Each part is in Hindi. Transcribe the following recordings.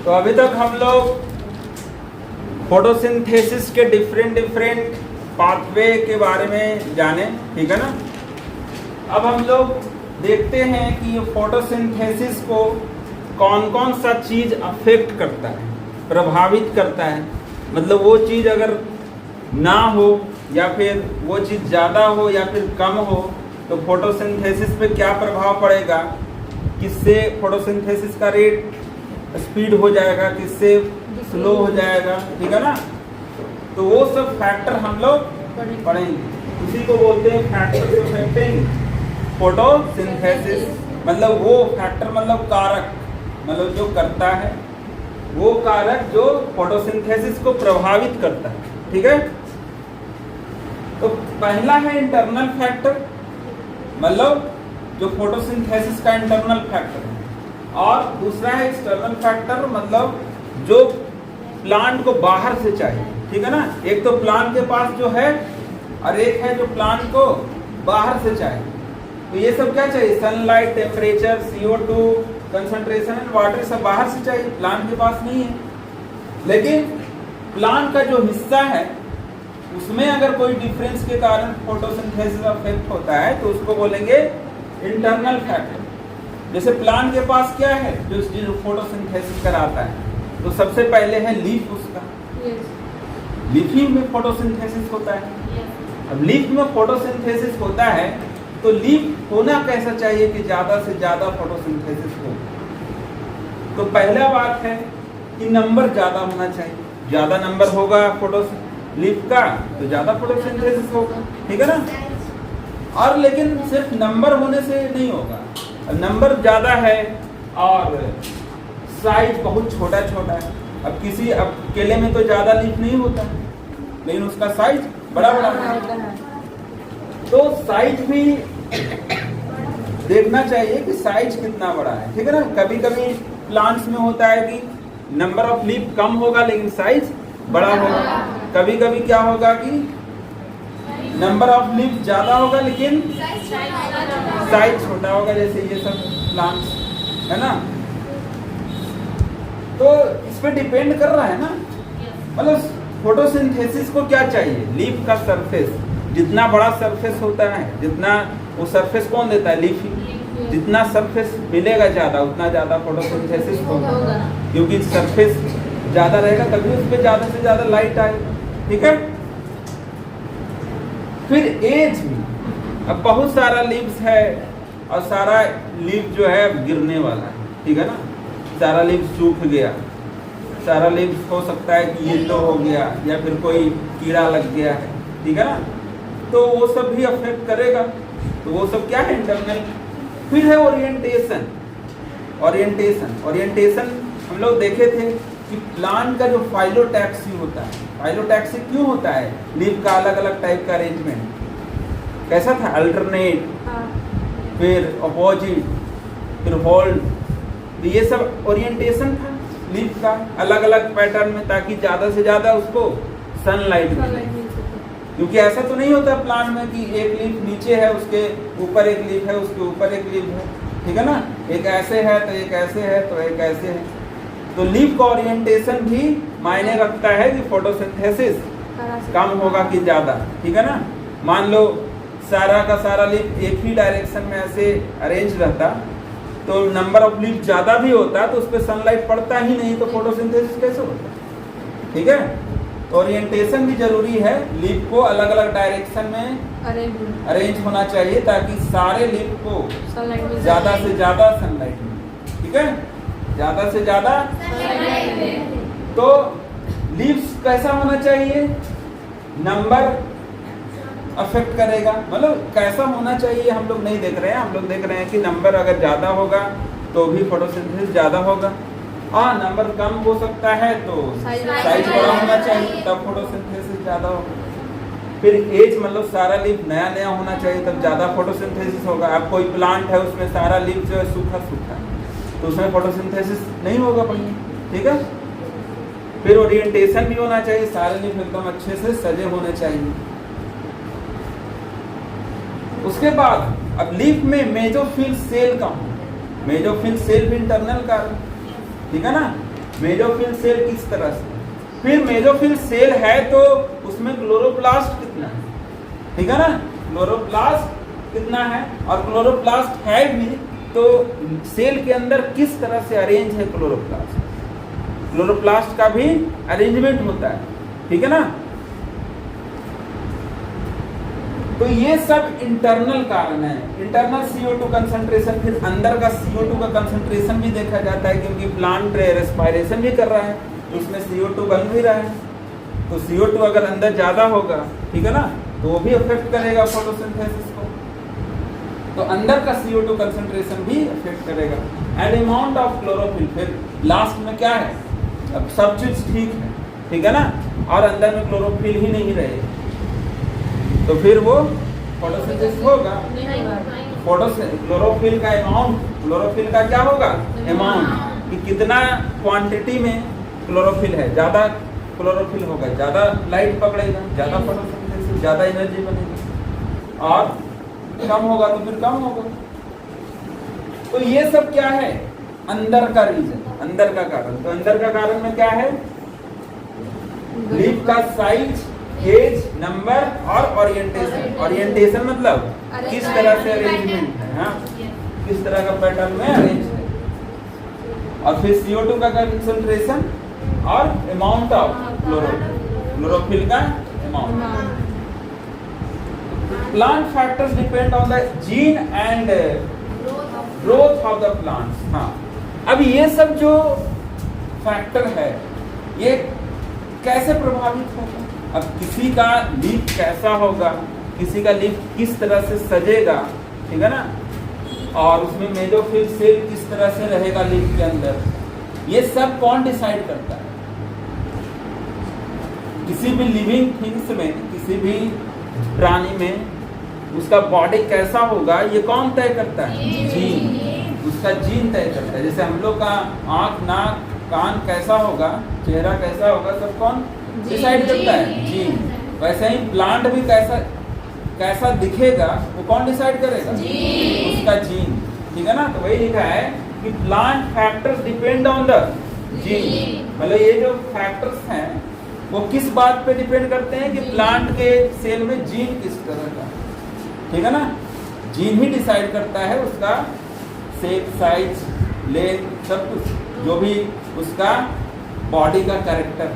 तो अभी तक हम लोग फोटोसिंथेसिस के डिफरेंट पाथवे के बारे में जाने, ठीक है ना। अब हम लोग देखते हैं कि ये फोटोसिंथेसिस को कौन कौन सा चीज़ अफेक्ट करता है, प्रभावित करता है। मतलब वो चीज़ अगर ना हो या फिर वो चीज़ ज़्यादा हो या फिर कम हो तो फोटोसिंथेसिस पे क्या प्रभाव पड़ेगा, किससे फोटोसिंथेसिस का रेट स्पीड हो जाएगा, किससे स्लो हो जाएगा, ठीक है ना। तो वो सब फैक्टर हम लोग पढ़ेंगे। उसी को बोलते हैं फैक्टर्स अफेक्टिंग फोटोसिंथेसिस। मतलब वो फैक्टर मतलब कारक, मतलब जो करता है वो कारक जो फोटोसिंथेसिस को प्रभावित करता है, ठीक है। तो पहला है इंटरनल फैक्टर, मतलब जो फोटोसिंथेसिस का इंटरनल फैक्टर है, और दूसरा है एक्सटर्नल फैक्टर, मतलब जो प्लांट को बाहर से चाहिए, ठीक है ना। एक तो प्लांट के पास जो है और एक है जो प्लांट को बाहर से चाहिए। तो ये सब क्या चाहिए, sunlight, temperature, CO2 concentration and water, सब बाहर से चाहिए, प्लांट के पास नहीं है। लेकिन प्लांट का जो हिस्सा है उसमें अगर कोई डिफरेंस के कारण फोटोसिंथेसिस अफेक्ट होता है तो उसको बोलेंगे इंटरनल फैक्टर। जैसे प्लांट के पास क्या है जो फोटोसिंथेसिस कराता है, तो सबसे पहले है लीफ उसका। लीफ ही में फोटोसिंथेसिस होता है। अब लीफ में फोटोसिंथेसिस होता है तो लीफ होना कैसा चाहिए कि ज्यादा से ज्यादा फोटोसिंथेसिस हो। तो पहला बात है कि नंबर ज्यादा होना चाहिए। ज्यादा नंबर होगा लीफ का तो ज्यादा फोटोसिंथेसिस होगा, ठीक है ना। और लेकिन सिर्फ नंबर होने से नहीं होगा। नंबर ज्यादा है और साइज बहुत छोटा छोटा है। अब केले में तो ज्यादा लीफ नहीं होता लेकिन उसका साइज बड़ा बड़ा है। तो साइज भी देखना चाहिए कि साइज कितना बड़ा है, ठीक है ना। कभी कभी प्लांट्स में होता है कि नंबर ऑफ लीफ कम होगा लेकिन साइज बड़ा होगा। कभी कभी क्या होगा कि नंबर ऑफ लीफ ज्यादा होगा लेकिन साइज छोटा होगा, जैसे ये सब प्लांट्स है ना। तो इस पे डिपेंड कर रहा है ना। मतलब फोटोसिंथेसिस को क्या चाहिए, लीफ का सरफेस, जितना बड़ा सरफेस होता है, जितना वो सरफेस कौन देता है, लीफ ही। जितना सरफेस मिलेगा ज्यादा उतना ज्यादा फोटोसिंथेसिस होगा, क्योंकि सरफेस ज्यादा रहेगा तभी उस पर ज्यादा से ज्यादा लाइट आएगा, ठीक है। फिर एज भी, अब बहुत सारा लीव्स है और सारा लीफ जो है गिरने वाला है, ठीक है ना। सारा लीफ सूख गया, सारा लीफ हो सकता है कि येलो हो गया या फिर कोई कीड़ा लग गया है, ठीक है ना। तो वो सब भी अफेक्ट करेगा। तो वो सब क्या है, इंटरनल। फिर है ओरिएंटेशन। ओरिएंटेशन हम लोग देखे थे कि प्लांट का जो फाइलोटैक्सी होता है, फाइलोटैक्सी क्यों होता है, लीफ का अलग अलग टाइप का अरेंजमेंट कैसा था, अल्टरनेट, फिर अपोजिट, फिर होल्ड। तो ये सब ओरिएंटेशन था लीफ का अलग अलग पैटर्न में, ताकि ज्यादा से ज्यादा उसको सनलाइट मिले। क्योंकि ऐसा तो नहीं होता प्लांट में कि एक लीफ नीचे है, उसके ऊपर एक लीफ है, उसके ऊपर एक लीफ है, ठीक है ना। एक ऐसे है तो एक ऐसे है तो एक ऐसे है। तो लीफ का ओरिएंटेशन भी मायने रखता है कि फोटोसिंथेसिस कम होगा कि ज्यादा, ठीक है ना। मान लो सारा का सारा लीफ एक ही डायरेक्शन में ऐसे अरेंज रहता तो नंबर ऑफ लीफ ज्यादा भी होता तो उस पर सनलाइट पड़ता ही नहीं, तो फोटोसिंथेसिस कैसे होता, ठीक है। ओरिएंटेशन भी जरूरी है, लीफ को अलग अलग डायरेक्शन में अरेंज होना चाहिए ताकि सारे लीफ को ज्यादा से ज्यादा सनलाइट मिले, ठीक है, ज्यादा से ज्यादा। तो लीव्स कैसा होना चाहिए, नंबर अफेक्ट करेगा, मतलब कैसा होना चाहिए हम लोग नहीं देख रहे हैं। हम लोग देख रहे हैं कि नंबर अगर ज्यादा होगा तो भी फोटोसिंथेसिस ज्यादा होगा, और नंबर कम हो सकता है तो साइज बड़ा होना चाहिए तब फोटोसिंथेसिस ज्यादा होगा। फिर एज, मतलब सारा लीफ नया नया होना चाहिए तब ज्यादा फोटोसिंथेसिस होगा। अब कोई प्लांट है उसमें सारा लीफ जो है सूखा सूखा तो उसमें फोटोसिंथेसिस नहीं होगा बढ़िया, ठीक है। फिर ओरिएंटेशन भी होना चाहिए, सारे लीफ एकदम अच्छे से सजे होने चाहिए। उसके बाद अब लीफ में मेसोफिल सेल का हो, मेसोफिल सेल भी इंटरनल का, ठीक है ना। मेसोफिल सेल किस तरह से, फिर मेसोफिल सेल है तो उसमें क्लोरोप्लास्ट कितना है, ठीक है ना, क्लोरोप्लास्ट कितना है, और क्लोरोप्लास्ट है भी तो सेल के अंदर किस तरह से अरेंज है क्लोरोप्लास्ट, क्लोरोप्लास्ट का भी अरेंजमेंट होता है, ठीक है ना। तो ये सब इंटरनल कारण है, इंटरनल CO2 कंसंट्रेशन, फिर अंदर का CO2 का कंसंट्रेशन भी देखा जाता है क्योंकि प्लांट रेस्पायरेशन भी कर रहा है तो उसमें CO2 बन भी रहा है, तो CO2 अगर अंदर ज्यादा होगा, ठीक है ना, तो वो भी अफेक्ट करेगा फोटोसिंथेसिस को, तो अंदर का CO2 कंसंट्रेशन भी अफेक्ट करेगा। एंड अमाउंट ऑफ क्लोरोफिल, फिर लास्ट में क्या है, अब सब चीज ठीक है ना, और अंदर में क्लोरोफिल ही नहीं रहे तो फिर वो फोटोसिंथेसिस होगा, क्लोरोफिल का अमाउंट, क्लोरोफिल का क्या होगा अमाउंट, कि कितना क्वांटिटी में क्लोरोफिल है, ज्यादा क्लोरोफिल होगा ज्यादा लाइट पकड़ेगा, ज्यादा फोटोसिंथेसिस, ज्यादा एनर्जी बनेगी, और कम होगा तो फिर कम होगा। तो ये सब क्या है, अंदर का रीजन, अंदर का कारण। तो अंदर का कारण में क्या है, लीफ का साइज, एज, नंबर और ओरिएंटेशन। ओरिएंटेशन मतलब किस तरह से अरेंजमेंट है, हाँ, किस तरह का पैटर्न में अरेंज है, और फिर CO2 का कंसंट्रेशन और अमाउंट ऑफ क्लोरोफिल का amount. Plant factors depend on the gene and growth of the plants. हाँ, अब ये सब जो फैक्टर है ये कैसे प्रभावित होगा, अब किसी का लीफ कैसा होगा, किसी का लीफ किस तरह से सजेगा, ठीक है ना, और उसमें मेसोफिल सेल किस तरह से रहेगा लीफ के अंदर, ये सब कौन डिसाइड करता है। किसी भी लिविंग थिंग्स में, किसी भी प्राणी में उसका बॉडी कैसा होगा ये कौन तय करता है, जीन, उसका जीन तय करता है। जैसे हम लोग का आँख, नाक, कान कैसा होगा, चेहरा कैसा होगा, सब कौन डिसाइड करता है, जीन। वैसे ही प्लांट भी कैसा दिखेगा वो कौन डिसाइड करेगा, उसका जीन, ठीक है ना। तो वही लिखा है कि plant factors depend on the gene, मतलब ये जो फैक्टर्स हैं वो किस बात पे डिपेंड करते हैं कि प्लांट के सेल में जीन किस तरह का, ठीक है ना, जीन ही डिसाइड करता है उसका शेप, साइज, लेंथ, सब कुछ, जो भी उसका बॉडी का कैरेक्टर,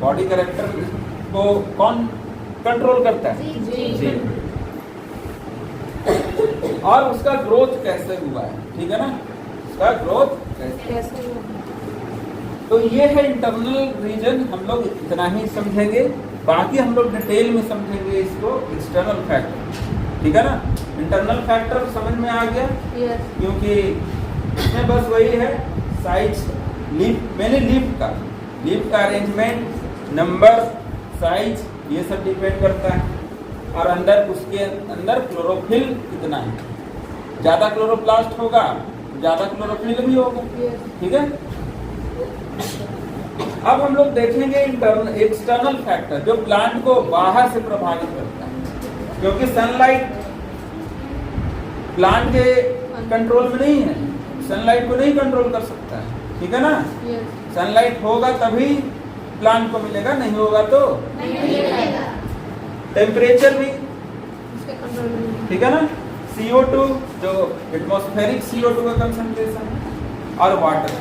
बॉडी कैरेक्टर को कौन कंट्रोल करता है, जीन। और उसका ग्रोथ कैसे हुआ है, ठीक है ना, उसका ग्रोथ कैसे हुआ। तो ये है इंटरनल रीजन, हम लोग इतना ही समझेंगे, बाकी हम लोग डिटेल में समझेंगे इसको एक्सटर्नल फैक्टर, ठीक है ना। इंटरनल फैक्टर समझ में आ गया, क्योंकि इसमें बस वही है साइज, लीफ, मैंने लीफ का अरेंजमेंट, नंबर, साइज, ये सब डिपेंड करता है, और अंदर उसके अंदर क्लोरोफिल कितना है, ज्यादा क्लोरोप्लास्ट होगा ज्यादा क्लोरोफिल भी होगा, ठीक है। अब हम लोग देखेंगे एक्सटर्नल फैक्टर जो प्लांट को बाहर से प्रभावित करता है, क्योंकि सनलाइट प्लांट के कंट्रोल में नहीं है, सनलाइट को नहीं कंट्रोल कर सकता है, ठीक है ना। सनलाइट होगा तभी प्लांट को मिलेगा, नहीं होगा तो नहीं मिलेगा। टेम्परेचर भी, ठीक है ना, CO2 जो एटमॉस्फेरिक CO2 का कंसंट्रेशन है, और वाटर,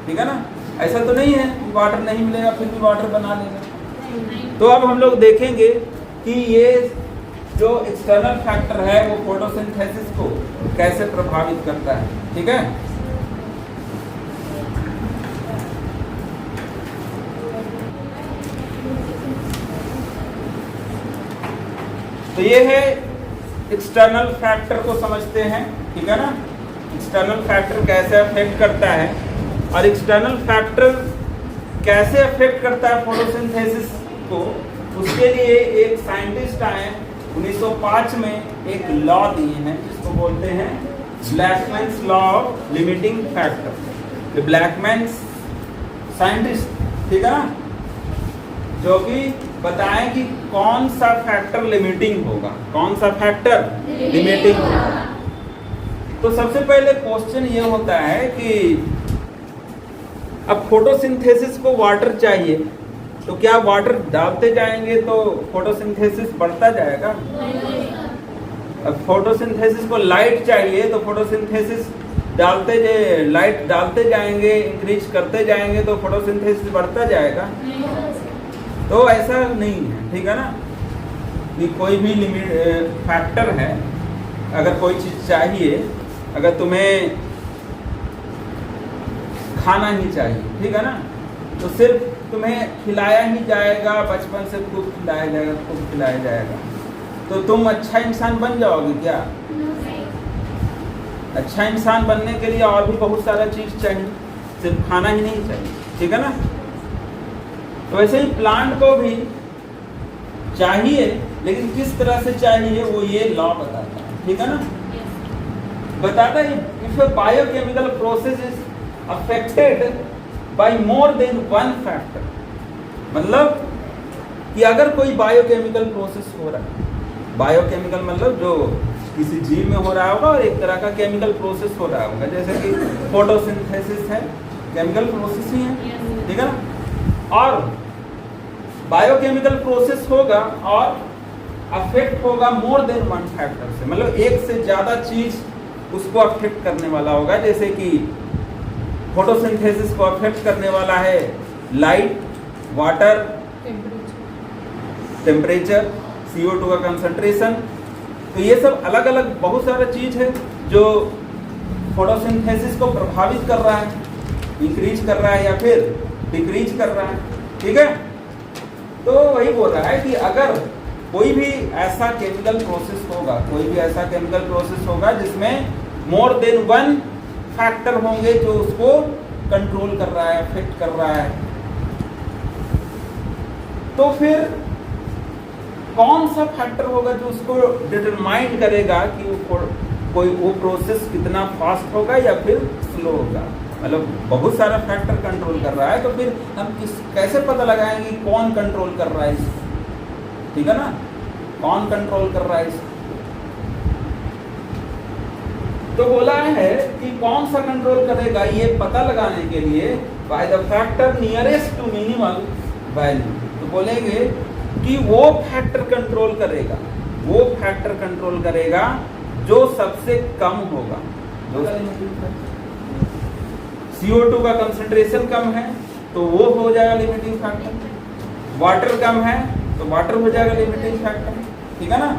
ठीक है ना। ऐसा तो नहीं है कि वाटर नहीं मिलेगा फिर भी वाटर बना लेगा। तो अब हम लोग देखेंगे कि ये जो एक्सटर्नल फैक्टर है वो फोटोसिंथेसिस को कैसे प्रभावित करता है, ठीक है। तो ये है एक्सटर्नल फैक्टर को समझते हैं, ठीक है ना। एक्सटर्नल फैक्टर कैसे अफेक्ट करता है, और एक्सटर्नल फैक्टर कैसे अफेक्ट करता है फोटोसिंथेसिस को, उसके लिए एक साइंटिस्ट आए 1905 में, एक लॉ दिए हैं जिसको बोलते हैं Blackman's law of limiting factor. Blackman's scientist, ठीक है ना, जो कि बताएं कि कौन सा फैक्टर लिमिटिंग होगा, कौन सा फैक्टर लिमिटिंग होगा। तो सबसे पहले क्वेश्चन ये होता है कि अब फोटोसिंथेसिस को वाटर चाहिए, तो क्या वाटर डालते जाएंगे तो फोटोसिंथेसिस बढ़ता जाएगा? अब फोटोसिंथेसिस को लाइट चाहिए, तो फोटोसिंथेसिस लाइट डालते जाएंगे, इंक्रीज करते जाएंगे तो फोटोसिंथेसिस बढ़ता जाएगा? तो ऐसा नहीं है, ठीक है ना, कि कोई भी लिमिट फैक्टर है। अगर कोई चीज़ चाहिए, अगर तुम्हें खाना ही चाहिए, ठीक है ना, तो सिर्फ तुम्हें खिलाया ही जाएगा, बचपन से खूब खिलाया जाएगा, खूब खिलाया जाएगा, तो तुम अच्छा इंसान बन जाओगे क्या? अच्छा इंसान बनने के लिए और भी बहुत सारा चीज़ चाहिए, सिर्फ खाना ही नहीं चाहिए, ठीक है ना। तो वैसे ही प्लांट को भी चाहिए, लेकिन किस तरह से चाहिए वो ये लॉ बताता है, ठीक है ना। बताता है if A biochemical process is affected by more than one factor, मतलब कि अगर कोई बायोकेमिकल प्रोसेस हो रहा है, बायोकेमिकल मतलब जो किसी जीव में हो रहा होगा और एक तरह का केमिकल प्रोसेस हो रहा होगा, जैसे कि फोटोसिंथेसिस है, केमिकल प्रोसेस ही है, ठीक है ना। और बायोकेमिकल प्रोसेस होगा और अफेक्ट होगा मोर देन वन फैक्टर से, मतलब एक से ज़्यादा चीज़ उसको अफेक्ट करने वाला होगा। जैसे कि फोटोसिंथेसिस को अफेक्ट करने वाला है लाइट, वाटर, टेम्परेचर, CO2 का कंसंट्रेशन, तो ये सब अलग अलग बहुत सारा चीज़ है जो फोटोसिंथेसिस को प्रभावित कर रहा है, इंक्रीज कर रहा है या फिर डिक्रीज कर रहा है, ठीक है। तो वही बोल रहा है कि अगर कोई भी ऐसा केमिकल प्रोसेस होगा, कोई भी ऐसा केमिकल प्रोसेस होगा जिसमें मोर देन वन फैक्टर होंगे जो उसको कंट्रोल कर रहा है, अफेक्ट कर रहा है, तो फिर कौन सा फैक्टर होगा जो उसको डिटरमाइन करेगा कि वो प्रोसेस कितना फास्ट होगा या फिर स्लो होगा। मतलब बहुत सारा फैक्टर कंट्रोल कर रहा है, तो फिर हम कैसे पता लगाएंगे कौन कंट्रोल कर रहा है इसको, ठीक है ना, कौन कंट्रोल कर रहा है इसको। तो बोला है कि कौन सा कंट्रोल करेगा, ये पता लगाने के लिए by the factor nearest to minimal value, तो बोलेंगे कि वो फैक्टर कंट्रोल करेगा, वो फैक्टर कंट्रोल करेगा जो सबसे कम होगा। CO2 का कंसंट्रेशन कम है तो वो हो जाएगा लिमिटिंग फैक्टर, वाटर कम है तो वाटर हो जाएगा लिमिटिंग फैक्टर, ठीक है ना।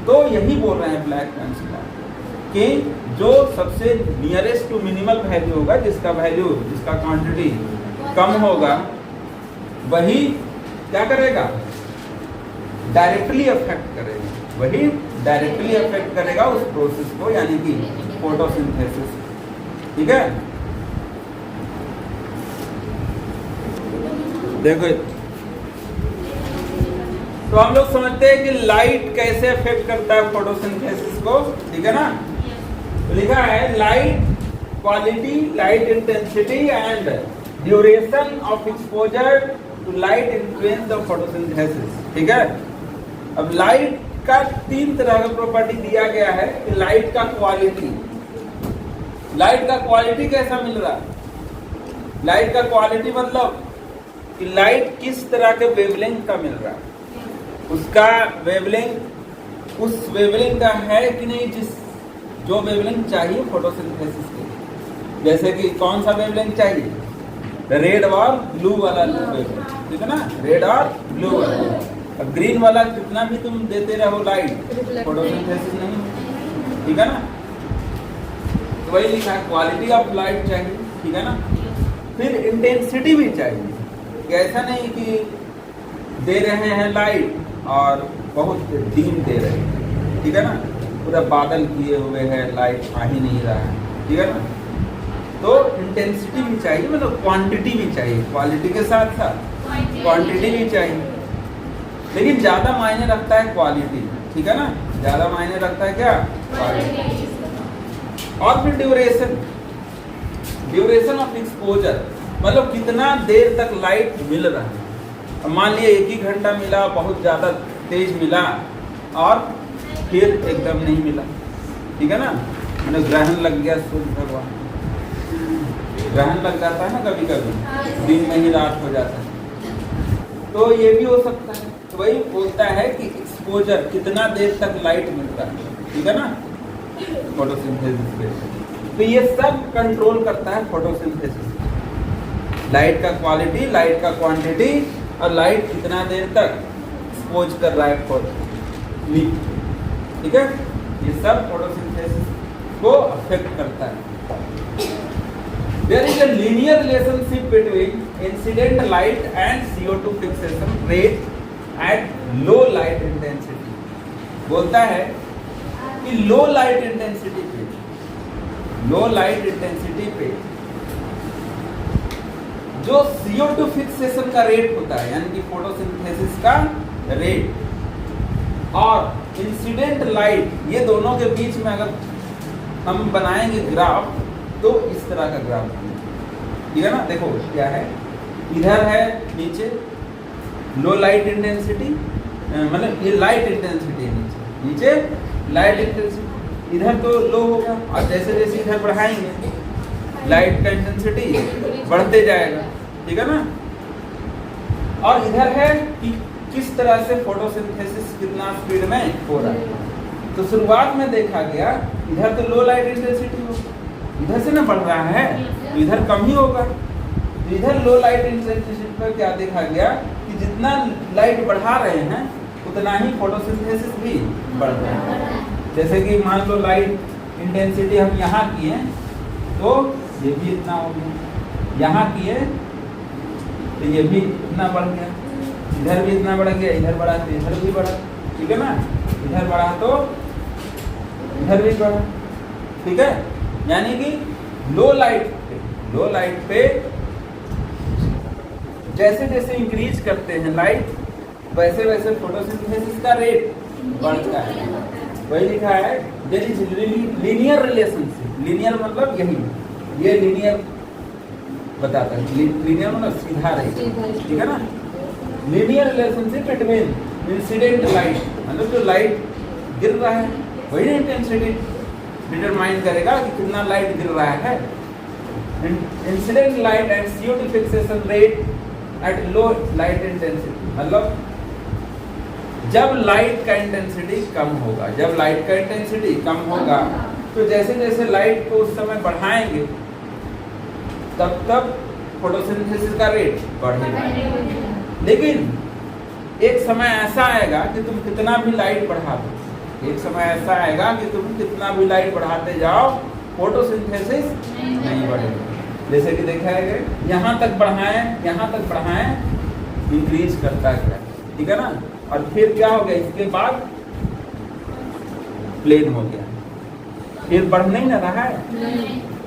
तो यही बोल रहे हैं ब्लैक पेंसिल कि जो सबसे नियरेस्ट टू मिनिमल वैल्यू होगा, जिसका वैल्यू, जिसका क्वांटिटी कम होगा, वही क्या करेगा, डायरेक्टली अफेक्ट करेगा, वही डायरेक्टली अफेक्ट करेगा उस प्रोसेस को, यानी कि फोटोसिंथेसिस, ठीक है। देखो तो हम लोग समझते हैं कि लाइट कैसे अफेक्ट करता है फोटोसिंथेसिस को, ठीक है ना। तो लिखा है light quality, light intensity and duration of exposure to light influence the photosynthesis, ठीक है। अब लाइट का 3 तरह का प्रॉपर्टी दिया गया है कि लाइट का क्वालिटी, लाइट का क्वालिटी कैसा मिल रहा है, लाइट का क्वालिटी मतलब कि लाइट किस तरह के वेवलेंथ का मिल रहा है, उसका वेवलेंथ उस वेवलेंथ का है कि नहीं, जो वेवलेंथ चाहिए फोटोसिंथेसिस के लिए। जैसे कि कौन सा वेवलेंथ चाहिए, रेड और ब्लू वाला वेवलेंथ, ठीक है ना, रेड और ब्लू वाला। अब ग्रीन वाला कितना भी तुम देते रहो लाइट, फोटोसिंथेसिस नहीं, ठीक है ना। तो वही लिखा है क्वालिटी ऑफ लाइट चाहिए, ठीक है ना। फिर इंटेंसिटी भी चाहिए, कि ऐसा नहीं कि दे रहे हैं लाइट और बहुत डीम दे रहे हैं, ठीक है ना, पूरा बादल किए हुए हैं, लाइट आ ही नहीं रहा है, ठीक है ना। तो इंटेंसिटी भी चाहिए, मतलब क्वांटिटी भी चाहिए, क्वालिटी के साथ साथ क्वांटिटी भी चाहिए, लेकिन ज़्यादा मायने रखता है क्वालिटी, ठीक है ना, ज़्यादा मायने रखता है क्या, क्वालिटी। और फिर ड्यूरेशन, ड्यूरेशन ऑफ एक्सपोजर, मतलब कितना देर तक लाइट मिल रहा है। अब मान लिए 1 ही घंटा मिला, बहुत ज़्यादा तेज मिला, और फिर एकदम नहीं मिला, ठीक है ना, मैंने ग्रहण लग गया सूर्य भगवान, ग्रहण लग जाता है ना कभी कभी, दिन में ही रात हो जाता है, तो ये भी हो सकता है। तो वही बोलता है कि एक्सपोजर कितना देर तक लाइट मिलता है, ठीक है ना, फोटोसिंथेसिस पे। तो ये सब कंट्रोल करता है फोटोसिंथेसिस, लाइट का क्वालिटी, लाइट का क्वांटिटी, और लाइट कितना देर तक एक्सपोज कर रहा है फॉर लीफ, ठीक है। ये सब फोटोसिंथेसिस को अफेक्ट करता है। There is a linear relationship between incident light and CO2 fixation rate at low light intensity। बोलता है कि लो लाइट इंटेंसिटी पे जो CO2 फिक्सेशन का रेट होता है, यानी कि फोटोसिंथेसिस का रेट और इंसिडेंट लाइट, ये दोनों के बीच में अगर हम बनाएंगे ग्राफ, तो इस तरह का ग्राफ बनेगा, ठीक है ना। देखो क्या है, इधर है नीचे लो लाइट इंटेंसिटी, मतलब ये लाइट इंटेंसिटी है नीचे लाइट इंटेंसिटी, इधर तो लो होगा, और जैसे जैसे इधर बढ़ाएंगे लाइट का इंटेंसिटी बढ़ते जाएगा, ठीक है ना। और इधर है कि किस तरह से फोटोसिंथेसिस कितना स्पीड में हो रहा है। तो शुरुआत में देखा गया इधर तो लो लाइट इंटेंसिटी होगा, इधर से ना बढ़ रहा है तो इधर कम ही होगा। तो इधर लो लाइट इंटेंसिटी पर क्या देखा गया कि जितना लाइट बढ़ा रहे हैं उतना ही फोटोसिंथेसिस भी बढ़ रहा है। जैसे कि मान लो लाइट इंटेंसिटी हम यहाँ किए तो ये भी इतना हो गया, यहाँ किए तो ये भी इतना बढ़ गया, इधर भी इतना बढ़ गया, इधर बढ़ा तो इधर भी बढ़ा, ठीक है ना, इधर बढ़ा तो इधर भी बढ़ा, ठीक है। यानी कि लो लाइट पे जैसे जैसे इंक्रीज करते हैं लाइट, वैसे वैसे फोटोसिंथेसिस का रेट बढ़ता है। वही लिखा है there is linear relationship. Linear मतलब यही, ये लीनियर बताता है, लीनियर मतलब सीधा रहेगा, ठीक है ना। Linear relationship between incident light, मतलब जो लाइट गिर रहा है वही इंटेंसिटी डिटरमाइन करेगा कि कितना लाइट गिर रहा है। Incident light and CO2 fixation rate at low light intensity, मतलब जब लाइट का इंटेंसिटी कम होगा, जब लाइट का इंटेंसिटी कम होगा तो जैसे जैसे लाइट को उस समय बढ़ाएंगे तब तब फोटोसिंथेसिस का रेट बढ़ेगा। लेकिन एक समय ऐसा आएगा कि तुम कितना भी लाइट बढ़ा दो, एक समय ऐसा आएगा कि तुम कितना भी लाइट बढ़ाते जाओ फोटोसिंथेसिस नहीं बढ़ेगा। जैसे कि देखा है यहाँ तक बढ़ाएं इंक्रीज करता गया, ठीक है ना। और फिर क्या हो गया, इसके बाद प्लेन हो गया, फिर बढ़ नहीं ना रहा है।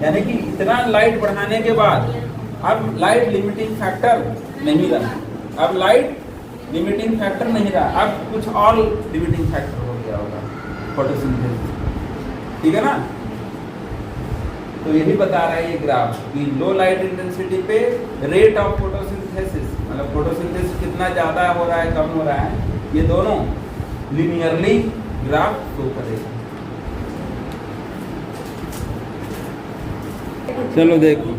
यानी कि इतना लाइट बढ़ाने के बाद अब लाइट लिमिटिंग फैक्टर नहीं रहा, अब लाइट लिमिटिंग फैक्टर नहीं रहा, अब कुछ और लिमिटिंग फैक्टर हो गया होगा फोटोसिंथेसिस, ठीक है ना। तो यही बता रहा है ये ग्राफ कि लो लाइट इंटेंसिटी पे रेट ऑफ फोटोसिंथेसिस, मतलब फोटोसिंथेसिस कितना ज़्यादा हो रहा है कम हो रहा है, ये दोनों लिनियरली ग्राफ शो करेगा। चलो देखो,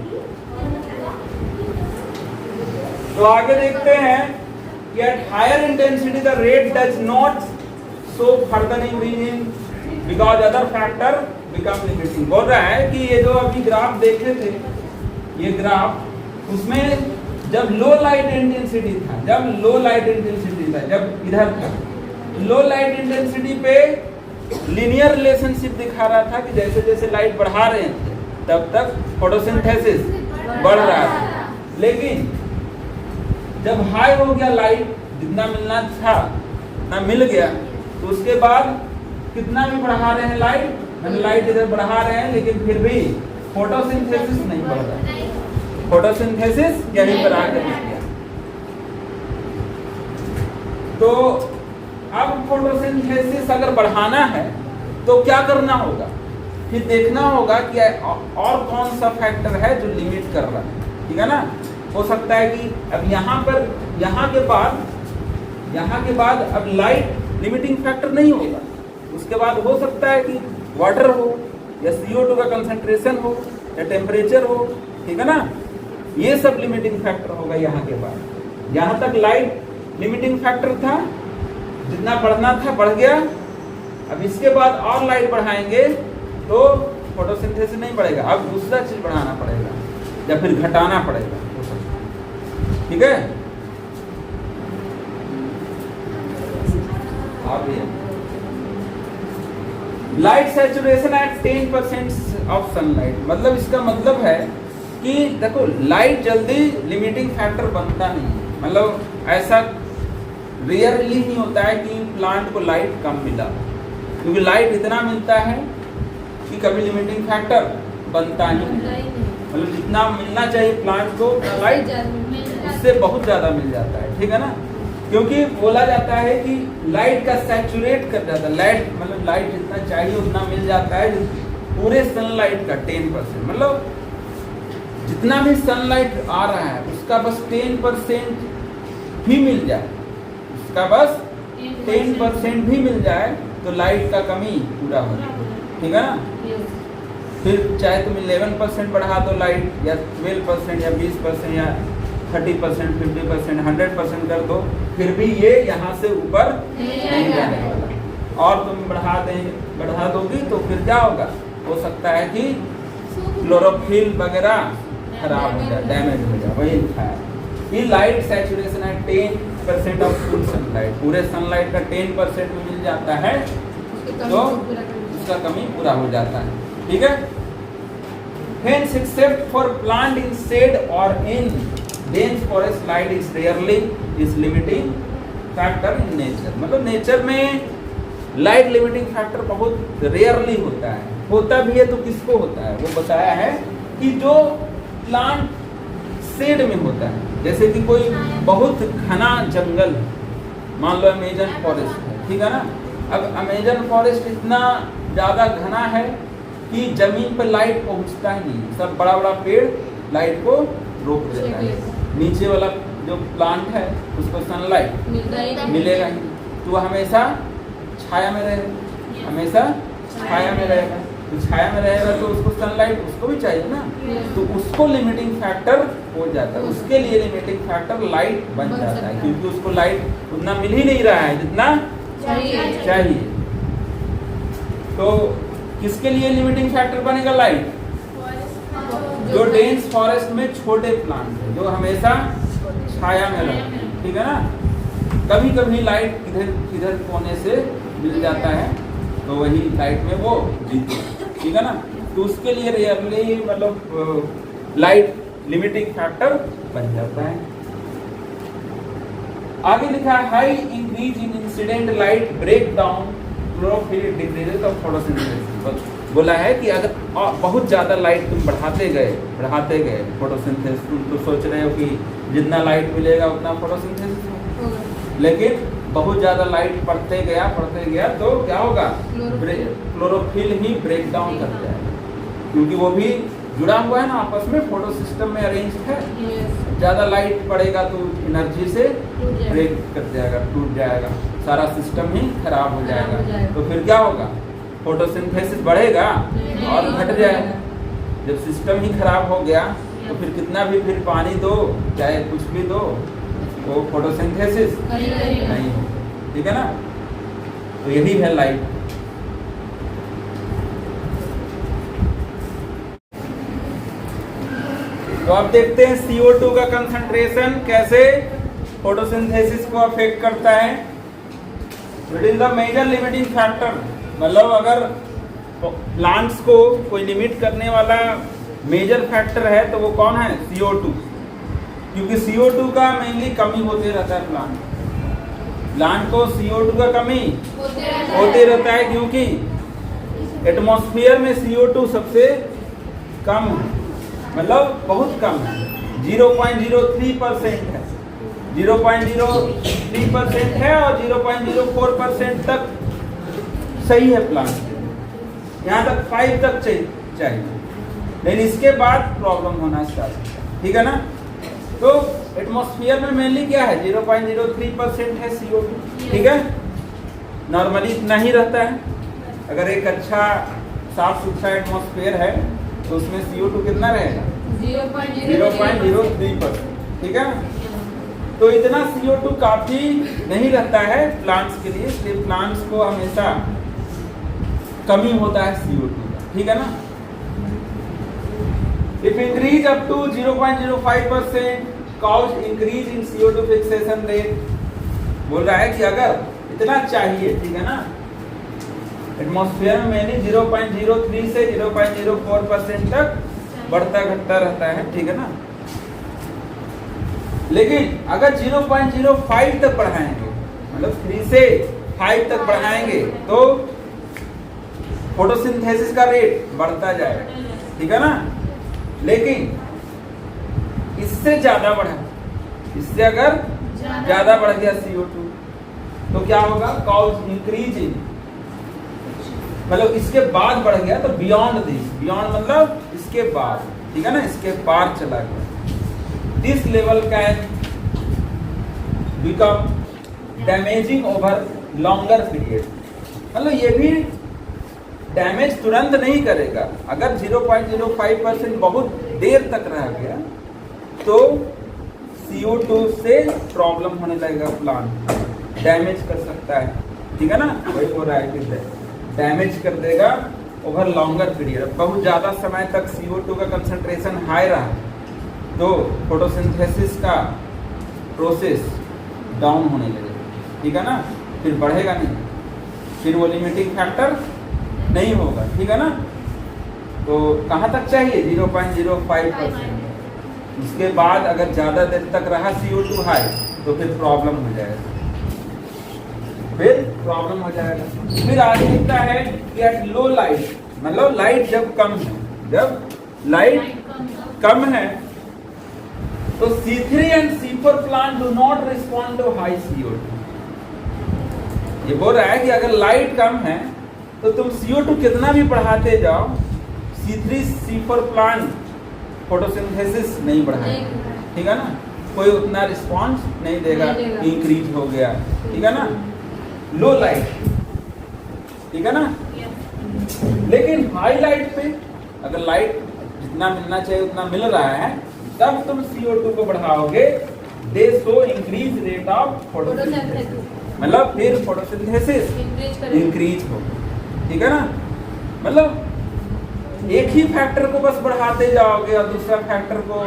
तो आगे देखते हैं कि at higher intensity the rate does not show further increasing because other factor become limiting. बोल रहा है कि ये जो अभी ग्राफ देखे थे, ये ग्राफ उसमें जब लो लाइट इंटेंसिटी था, जब इधर था लो लाइट इंटेंसिटी पे लीनियर रिलेशनशिप दिखा रहा था कि जैसे जैसे लाइट बढ़ा रहे थे तब तक फोटोसिंथेसिस बढ़ रहा था। लेकिन जब हाई हो गया, लाइट जितना मिलना था ना मिल गया, तो उसके बाद कितना भी बढ़ा रहे हैं लाइट इधर बढ़ा रहे हैं, लेकिन फिर भी फोटोसिंथेसिस नहीं बढ़ रहा है, फोटोसिंथेसिस यहीं पर आकर रुक गया। तो अब फोटोसिंथेसिस अगर बढ़ाना है तो क्या करना होगा, फिर देखना होगा कि और कौन सा फैक्टर है जो लिमिट कर रहा है, ठीक है ना। हो सकता है कि अब यहाँ के बाद अब लाइट लिमिटिंग फैक्टर नहीं होगा, उसके बाद हो सकता है कि वाटर हो या CO2 का कंसंट्रेशन हो या टेम्परेचर हो ठीक है ना। ये सब लिमिटिंग फैक्टर होगा यहाँ के बाद। यहाँ तक लाइट लिमिटिंग फैक्टर था, जितना बढ़ना था बढ़ गया। अब इसके बाद और लाइट बढ़ाएंगे तो फोटोसिंथेसिस नहीं बढ़ेगा, अब दूसरा चीज बढ़ाना पड़ेगा या फिर घटाना पड़ेगा, ठीक है। Light saturation at 10% of sunlight, मतलब इसका मतलब है कि देखो लाइट जल्दी लिमिटिंग फैक्टर बनता नहीं, मतलब ऐसा रेयरली ही होता है कि प्लांट को लाइट कम मिला, क्योंकि लाइट इतना मिलता है कि कभी लिमिटिंग फैक्टर बनता नहीं, मतलब जितना मिलना चाहिए प्लांट को लाइट उससे बहुत ज़्यादा मिल जाता है, ठीक है ना। क्योंकि बोला जाता है कि लाइट का सैचुरेट कर जाता है, लाइट मतलब लाइट जितना चाहिए उतना मिल जाता है पूरे सनलाइट का 10%, मतलब जितना भी सनलाइट आ रहा है उसका बस 10% ही मिल जाए, उसका बस 10% भी मिल जाए तो लाइट का कमी पूरा हो जाए, ठीक है ना। फिर चाहे तुम 11% बढ़ा दो लाइट या 12% या 20% या 30%, 50%, 100% कर दो, फिर भी ये यहाँ से ऊपर नहीं जाने वाला। और तुम बढ़ा दोगी तो फिर क्या होगा, हो सकता है कि क्लोरोफिल वगैरह खराब हो जाए, डैमेज हो जाए। वही लिखा है कि लाइट सैचुरेशन है 10% ऑफ फुल सनलाइट, पूरे सनलाइट का 10% में मिल जाता है तो उसका कमी पूरा हो जाता है, ठीक है। Hence, except for plant in shade or in dense forest, light is rarely is limiting factor in nature, मतलब नेचर में लाइट लिमिटिंग फैक्टर बहुत रेयरली होता है, होता भी है तो किसको होता है, वो बताया है कि जो प्लांट शेड में होता है, जैसे कि कोई बहुत घना जंगल है, मान लो अमेजन फॉरेस्ट है, ठीक है ना। अब अमेजन फॉरेस्ट इतना ज़्यादा घना है कि जमीन पर लाइट पहुंचता ही नहीं, सब बड़ा बड़ा पेड़ लाइट को रोक देता है, नीचे वाला जो प्लांट है उसको सनलाइट मिलेगा ही, तो हमेशा छाया में रहेगा, हमेशा छाया में रहेगा, तो छाया में रहेगा तो उसको सनलाइट उसको भी चाहिए ना, तो उसको लिमिटिंग फैक्टर हो जाता है, उसके लिए लिमिटिंग फैक्टर लाइट बन जाता है, क्योंकि उसको लाइट उतना मिल ही नहीं रहा है जितना चाहिए। तो किसके लिए लिमिटिंग फैक्टर बनेगा लाइट, जो डेंस फॉरेस्ट में छोटे प्लांट है, जो हमेशा छाया में रहते हैं, ठीक है ना। कभी कभी लाइट किधर कोने से मिल जाता है तो वही लाइट में वो जीते, ठीक है ना। तो उसके लिए रियरली मतलब लाइट लिमिटिंग फैक्टर बन जाता है। आगे लिखा है high increase in incident light break down chlorophyll decreases of photosynthesis, बोला है कि अगर बहुत ज़्यादा लाइट तुम बढ़ाते गए फोटोसिंथेसिस, तुम तो सोच रहे हो कि जितना लाइट मिलेगा उतना फोटोसिंथेसिस होगा, लेकिन बहुत ज़्यादा लाइट पड़ते गया तो क्या होगा, क्लोरोफिल ही ब्रेक डाउन कर जाएगा, क्योंकि वो भी जुड़ा हुआ है ना आपस में, फोटो सिस्टम में अरेंज है। ज़्यादा लाइट पड़ेगा तो एनर्जी से ब्रेक कर जाएगा, टूट जाएगा, सारा सिस्टम ही खराब हो जाएगा, तो फिर क्या होगा, फोटोसिंथेसिस बढ़ेगा और घट जाएगा। जब सिस्टम ही खराब हो गया तो फिर कितना भी फिर पानी दो चाहे कुछ भी दो वो फोटोसिंथेसिस नहीं हो, ठीक है ना। तो यही है लाइट। तो अब देखते हैं CO2 का कंसंट्रेशन कैसे फोटोसिंथेसिस को अफेक्ट करता है। It is the major limiting factor, मतलब अगर प्लांट्स को कोई लिमिट करने वाला मेजर फैक्टर है तो वो कौन है, CO2, क्योंकि CO2 का मेनली कमी होते रहता है प्लांट को CO2 का कमी होते रहता है, क्योंकि एटमॉस्फेयर में CO2 सबसे कम है, मतलब बहुत कम है, 0.03% है, 0.03% है और 0.04% तक सही है प्लांट, यहाँ तक 5 तक चाहिए, लेकिन इसके बाद प्रॉब्लम होना स्टार्ट होता है, ठीक है ना। तो एटमॉस्फेयर में मेनली क्या है, 0.03% है CO2, ठीक है, नॉर्मली इतना ही रहता है। अगर एक अच्छा साफ सुथरा एटमॉस्फेयर है तो उसमें CO2 कितना रहेगा, 0.03%, ठीक है। तो इतना CO2 काफी नहीं रहता है प्लांट्स के लिए, इसलिए प्लांट्स को हमेशा कमी होता है CO2 का, ठीक है ना। If increase up to 0.05% cause increase in CO2 fixation rate, बोल रहा है कि अगर इतना चाहिए, ठीक है ना, एटमॉस्फेयर में यानी 0.03 से 0.04% तक बढ़ता घटता रहता है, ठीक है ना। लेकिन अगर 0.05 तक बढ़ाएंगे, मतलब 3 से 5 तक बढ़ाएंगे तो फोटोसिंथेसिस का रेट बढ़ता जाएगा, ठीक है ना। लेकिन इससे ज्यादा बढ़ा, इससे अगर ज्यादा बढ़ गया CO2 तो क्या होगा, कॉज इंक्रीज इन, मतलब इसके बाद बढ़ गया तो बियॉन्ड दिस, बियॉन्ड मतलब इसके बाद, ठीक है ना, इसके पार चला गया, this level can become damaging over longer period. मतलब ये भी डैमेज तुरंत नहीं करेगा, अगर 0.05% बहुत देर तक रह गया तो CO2 से प्रॉब्लम होने लगेगा, प्लांट डैमेज कर सकता है, ठीक है ना। वही हो रहा है कि डैमेज कर देगा ओवर लॉन्गर पीरियड, बहुत ज़्यादा समय तक CO2 का कंसंट्रेशन हाई रहा तो फोटोसिंथेसिस का प्रोसेस डाउन होने लगेगा, ठीक है ना, फिर बढ़ेगा नहीं, फिर वो लिमिटिंग फैक्टर नहीं होगा, ठीक है ना। तो कहाँ तक चाहिए, 0.05%, उसके बाद अगर ज़्यादा देर तक रहा CO2 हाई तो फिर प्रॉब्लम हो जाएगा, फिर प्रॉब्लम हो जाएगा। फिर आगे लिखता है कि एट लो लाइट, मतलब लाइट जब कम है, जब लाइट कम है तो C3 and C4 plant do not respond to high CO2। ये बोल रहा है कि अगर लाइट कम है तो तुम CO2 कितना भी बढ़ाते जाओ, C3 C4 प्लांट फोटोसिंथेसिस नहीं बढ़ाएगा, ठीक है ना, कोई उतना रिस्पॉन्स नहीं देगा, इंक्रीज हो गया, ठीक है ना, लो लाइट, ठीक है ना। लेकिन हाई लाइट पे अगर लाइट जितना मिलना चाहिए उतना मिल रहा है तब तुम CO2 को बढ़ाओगे, they show increase rate of photosynthesis, मतलब फिर फोटोसिंथेसिस इंक्रीज होगा, ठीक है ना। मतलब एक ही फैक्टर को बस बढ़ाते जाओगे और दूसरा फैक्टर को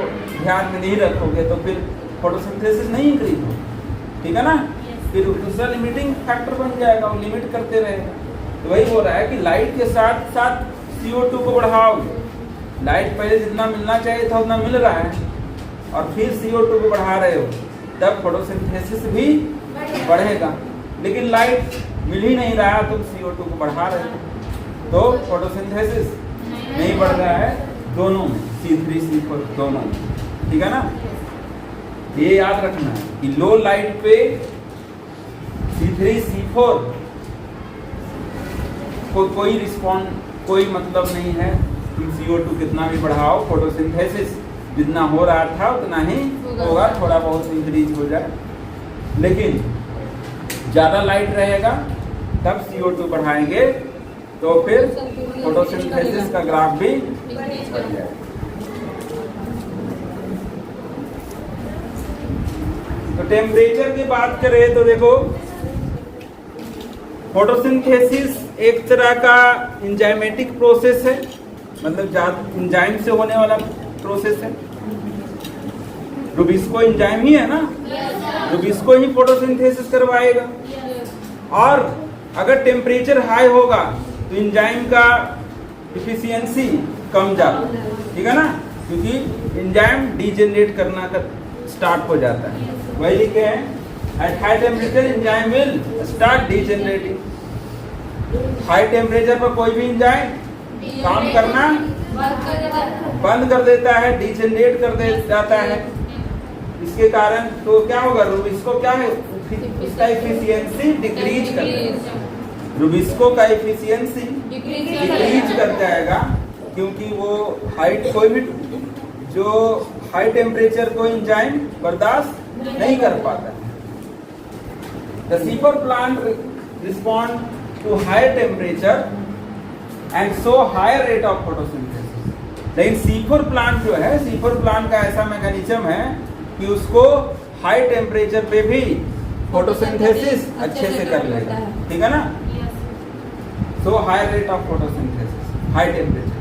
ध्यान में नहीं रखोगे तो फिर फोटोसिंथेसिस नहीं इंक्रीज होगा, ठीक है ना। फिर दूसरा लिमिटिंग फैक्टर बन जाएगा, वो लिमिट करते रहेगा। तो वही हो रहा है कि लाइट के साथ साथ CO2 को बढ़ाओगे, लाइट पहले जितना मिलना चाहिए था उतना मिल रहा है और फिर CO2 को बढ़ा रहे हो तब फोटोसिंथेसिस भी बढ़ेगा। लेकिन लाइट मिल ही नहीं रहा, तुम CO2 को बढ़ा रहे हो तो फोटोसिंथेसिस नहीं बढ़ रहा है, दोनों में C3 C4 दोनों में, ठीक है ना। ये याद रखना है कि लो लाइट पे C3 C4 को कोई रिस्पॉन्ड, कोई मतलब नहीं है, तुम CO2 कितना भी बढ़ाओ, फोटोसिंथेसिस जितना हो रहा था उतना ही होगा, थोड़ा बहुत इंक्रीज हो जाए। लेकिन ज़्यादा लाइट रहेगा तब CO2 बढ़ाएंगे तो फिर फोटोसिंथेसिस का ग्राफ भी बढ़ जाएगा। तो टेम्परेचर की बात करें तो देखो फोटोसिंथेसिस एक तरह का एंजाइमेटिक प्रोसेस है, मतलब एंजाइम से होने वाला प्रोसेस है। रुबिस्को एंजाइम ही है ना, रुबिस्को ही फोटोसिंथेसिस करवाएगा। और अगर टेम्परेचर हाई होगा तो एंजाइम का इफिशियंसी कम जाता है, ठीक है ना, क्योंकि एंजाइम डीजेनरेट करना स्टार्ट हो जाता है। वही लिखे हैं at high temperature enzyme will start degenerating. High temperature पर कोई भी एंजाइम काम करना बंद कर देता है, डीजेनरेट कर दे जाता है। इसके कारण तो क्या होगा, रुबिस्को क्या है, उसका इफिशियंसी डिक्रीज कर देगा, रुबिस्को का इफिशियंसी डिक्रीज कर जाएगा, क्योंकि वो हाइट कोई भी जो हाई टेम्परेचर को एंजाइम बर्दाश्त नहीं कर पाता। The C4 plant respond to higher temperature and show higher rate of photosynthesis. लेकिन C4 प्लांट जो है, C4 प्लांट का ऐसा मैकेनिज्म है कि उसको हाई टेम्परेचर पे भी फोटोसिंथेसिस अच्छे से कर लेगा, ठीक है ना। So high rate of photosynthesis, high temperature.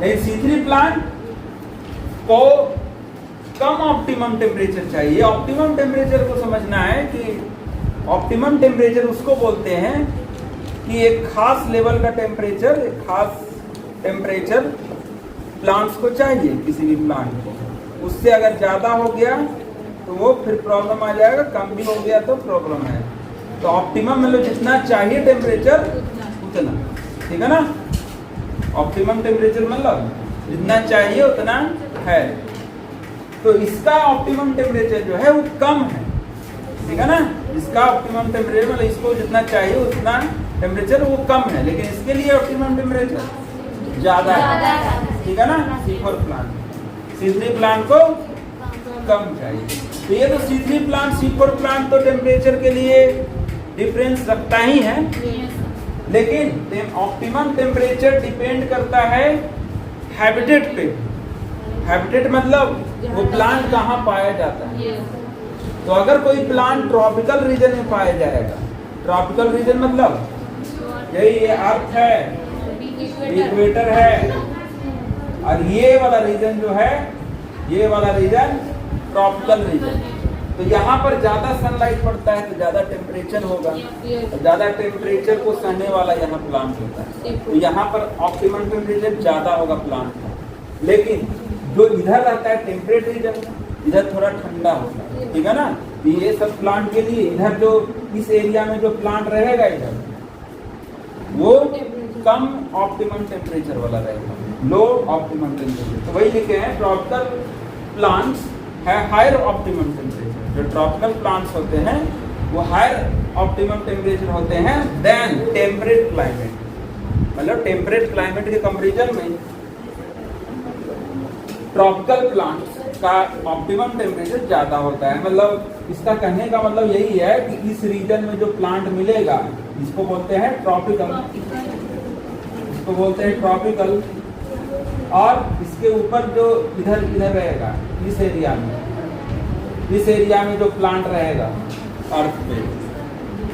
लेकिन C3 प्लांट को कम ऑप्टिमम टेम्परेचर चाहिए। ऑप्टिमम टेम्परेचर को समझना है कि ऑप्टिमम टेम्परेचर उसको बोलते हैं कि एक खास लेवल का टेम्परेचर, एक खास टेम्परेचर प्लांट्स को चाहिए, किसी भी प्लांट को। उससे अगर ज़्यादा हो गया तो वो फिर प्रॉब्लम आ जाएगा, कम भी हो गया तो प्रॉब्लम है। तो ऑप्टिमम मतलब जितना चाहिए टेम्परेचर उतना, ठीक है ना। ऑप्टिमम टेम्परेचर मतलब जितना चाहिए उतना है। तो इसका ऑप्टिमम टेम्परेचर जो है वो कम है, ठीक है ना। इसका ऑप्टिमम टेम्परेचर मतलब इसको जितना चाहिए उतना टेम्परेचर वो कम है, लेकिन इसके लिए ऑप्टिमम टेम्परेचर ज़्यादा है, ठीक है ना। C4 प्लांट, C3 प्लांट को कम चाहिए। तो ये तो C3 प्लांट, C4 प्लांट तो टेम्परेचर के लिए डिफरेंस रखता ही है, लेकिन ऑप्टिमम टेम्परेचर डिपेंड करता है हैबिटेट पे। हैबिटेट मतलब वो प्लांट कहाँ पाया जाता है। तो अगर कोई प्लांट ट्रॉपिकल रीजन में पाया जाएगा, ट्रॉपिकल रीजन मतलब यही ये अर्थ है, इक्वेटर है, और ये वाला रीजन जो है, ये वाला रीजन ट्रॉपिकल रीजन। तो यहाँ पर ज्यादा सनलाइट पड़ता है तो ज्यादा टेम्परेचर होगा, तो ज्यादा टेम्परेचर को सहने वाला यहाँ प्लांट होता है। तो यहाँ पर ऑप्टिमम टेम्परेचर ज्यादा होगा प्लांट का। लेकिन जो इधर रहता है टेम्परेट रीजन, इधर थोड़ा ठंडा होता है, ठीक है ना। तो ये सब प्लांट के लिए इधर जो इस एरिया में जो प्लांट रहेगा इधर, वो कम ऑप्टिमम टेम्परेचर वाला रहेगा, लो ऑप्टिमम टेम्परेचर। तो वही लिखे हैं ट्रॉपिकल प्लांट्स है हायर ऑप्टिमम टेम्परेचर। जो ट्रॉपिकल प्लांट्स होते हैं वो हायर ऑप्टिमम टेम्परेचर होते हैं देन टेम्परेट क्लाइमेट। मतलब टेम्परेट क्लाइमेट के कंपैरिजन में ट्रॉपिकल प्लांट्स का ऑप्टिमम टेम्परेचर ज़्यादा होता है। मतलब इसका कहने का मतलब यही है कि इस रीजन में जो प्लांट मिलेगा इसको बोलते हैं ट्रॉपिकल, इसको बोलते हैं ट्रॉपिकल। और इसके ऊपर जो इधर इधर रहेगा इस एरिया में, इस एरिया में जो प्लांट रहेगा अर्थ पे,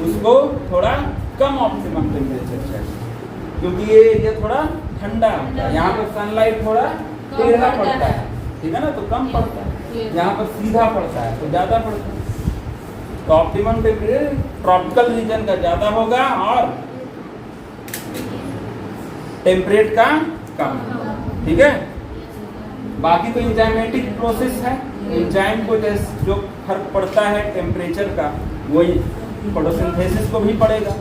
उसको थोड़ा कम ऑप्टिमम टेम्परेचर चाहिए, क्योंकि ये एरिया थोड़ा ठंडा होता है। यहाँ पर सनलाइट थोड़ा टेढ़ा पड़ता है, ठीक है ना, तो कम पड़ता है। यहाँ पर सीधा पड़ता है तो ज्यादा पड़ता है। तो ऑप्टिमम टेम्परेचर ट्रॉपिकल रीजन का ज्यादा होगा और टेम्परेट का कम, ठीक है। बाकी तो एंजाइमेटिक प्रोसेस है, एंजाइम को जैसे जो फर्क पड़ता है टेम्परेचर का वही फोटोसिंथेसिस को भी पड़ेगा।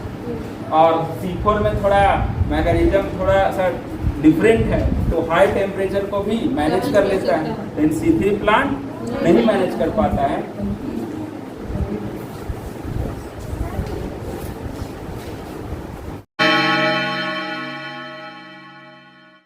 और C4 में थोड़ा मैकेनिज्म थोड़ा सा डिफरेंट है, तो हाई टेम्परेचर को भी मैनेज कर लेता है, लेकिन C3 प्लांट नहीं मैनेज कर पाता है।